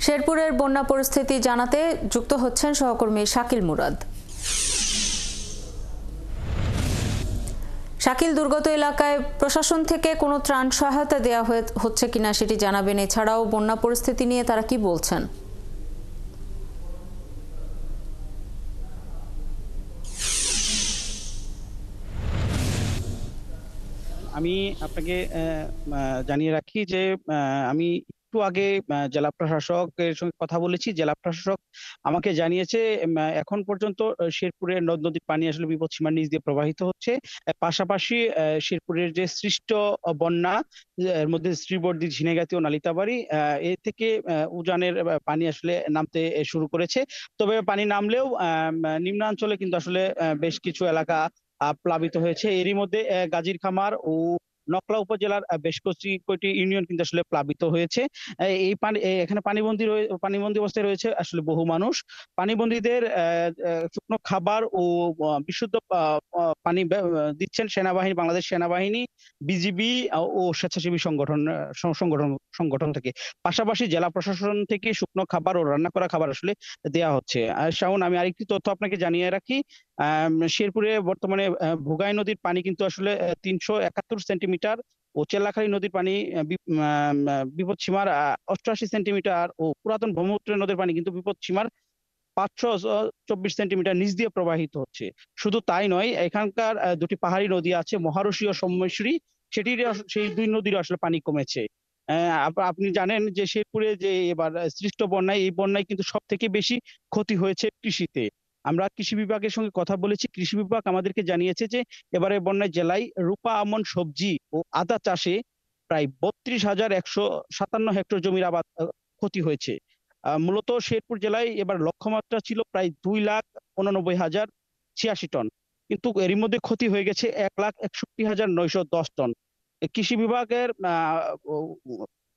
শেরপুরের বন্যা পরিস্থিতি জানাতে যুক্ত হচ্ছেন সহকর্মী শাকিল মুরাদ। শাকিল, দুর্গত এলাকায় প্রশাসন থেকে কোনো ত্রাণ সহায়তা দেওয়া হচ্ছে কিনা সেটি জানাবেন। এছাড়াও বন্যা পরিস্থিতি নিয়ে তারা কি বলছেন? আমি আপনাকে জানিয়ে রাখি যে আমি একটু আগে জেলা প্রশাসকের সঙ্গে কথা বলেছি। জেলা প্রশাসক আমাকে জানিয়েছে এখন পর্যন্ত শেরপুরের নদ নদীর পানি আসলে বিপদসীমার নিচ দিয়ে প্রবাহিত হচ্ছে। পাশাপাশি শেরপুরের যে সৃষ্ট বন্যা, এর মধ্যে শ্রীবর্দী, ঝিনাইগাতি ও নালিতাবাড়ী, এ থেকে উজানের পানি আসলে নামতে শুরু করেছে। তবে পানি নামলেও নিম্নাঞ্চলে কিন্তু আসলে বেশ কিছু এলাকা প্লাবিত হয়েছে। এরই মধ্যে গাজীর খামার ও নকলা উপজেলার বেশ কয়টি ইউনিয়ন কিন্তু আসলে প্লাবিত হয়েছে। এই পানি এখানে পানিবন্দী অবস্থায় রয়েছে আসলে বহু মানুষ। পানিবন্দীদের শুকনো খাবার ও বিশুদ্ধ পানি দিচ্ছেন সেনাবাহিনী, বাংলাদেশ সেনাবাহিনী, বিজিবি ও স্বেচ্ছাসেবী সংগঠন থেকে। পাশাপাশি জেলা প্রশাসন থেকে শুকনো খাবার ও রান্না করা খাবার আসলে দেওয়া হচ্ছে। শাওন, আমি আরেকটি তথ্য আপনাকে জানিয়ে রাখি। শেরপুরে বর্তমানে ভোগাই নদীর পানি কিন্তু আসলে 371 সেন্টিমিটার ও চেল্লাখালী নদীর পানি বিপদসীমার 88 সেন্টিমিটার ও পুরাতন ব্রহ্মপুত্র নদীর পানি কিন্তু বিপদসীমার 524 সেন্টিমিটার নিচ দিয়ে প্রবাহিত হচ্ছে। শুধু তাই নয়, এখানকার দুটি পাহাড়ি নদী আছে, মহারশী ও সৌম্যশ্রী, সেই দুই নদীর আসলে পানি কমেছে। আপনি জানেন যে শেরপুরে যে এবার সৃষ্ট বন্যায়, এই বন্যায় কিন্তু সব থেকে বেশি ক্ষতি হয়েছে কৃষিতে। আমরা কৃষি বিভাগের সঙ্গে কথা বলেছি। কৃষি বিভাগ আমাদেরকে জানিয়েছে যে এবারে বন্যায় জেলায় রূপা আমন সবজি ও আদা চাষে প্রায় 32,157 হেক্টর জমির আবাদ ক্ষতি হয়েছে। মূলত শেরপুর জেলায় এবার লক্ষ্যমাত্রা ছিল প্রায় 2,89,086 টন, কিন্তু এরই মধ্যে ক্ষতি হয়ে গেছে 1,61,910 টন। কৃষি বিভাগের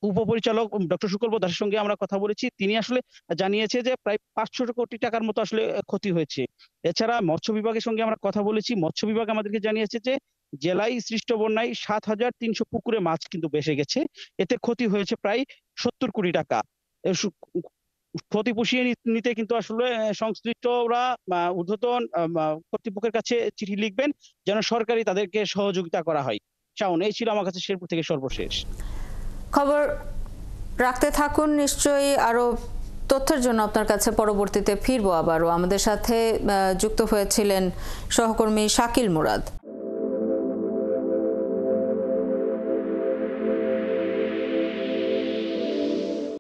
উপপরিচালক ডক্টর সুকল্প দাসের সঙ্গে আমরা কথা বলেছি। তিনি আসলে জানিয়েছে যে প্রায় 500 কোটি টাকার মতো আসলে ক্ষতি হয়েছে। এছাড়া মৎস্য বিভাগের সঙ্গে আমরা কথা বলেছি। মৎস্য বিভাগ আমাদেরকে জানিয়েছে যে জেলায় সৃষ্ট বন্যায় 7,300 পুকুরে মাছ কিন্তু ভেসে গেছে। এতে ক্ষতি হয়েছে প্রায় 70 কোটি টাকা। ক্ষতি পুষিয়ে নিতে কিন্তু আসলে সংশ্লিষ্টরা ঊর্ধ্বতন কর্তৃপক্ষের কাছে চিঠি লিখবেন যেন সরকারি তাদেরকে সহযোগিতা করা হয়। শাওন, এই ছিল আমার কাছে শেরপুর থেকে সর্বশেষ খবর। রাখতে থাকুন, নিশ্চয়ই আরো তথ্যের জন্য আপনার কাছে পরবর্তীতে ফিরবো আবারও। আমাদের সাথে যুক্ত হয়েছিলেন সহকর্মী শাকিল মুরাদ।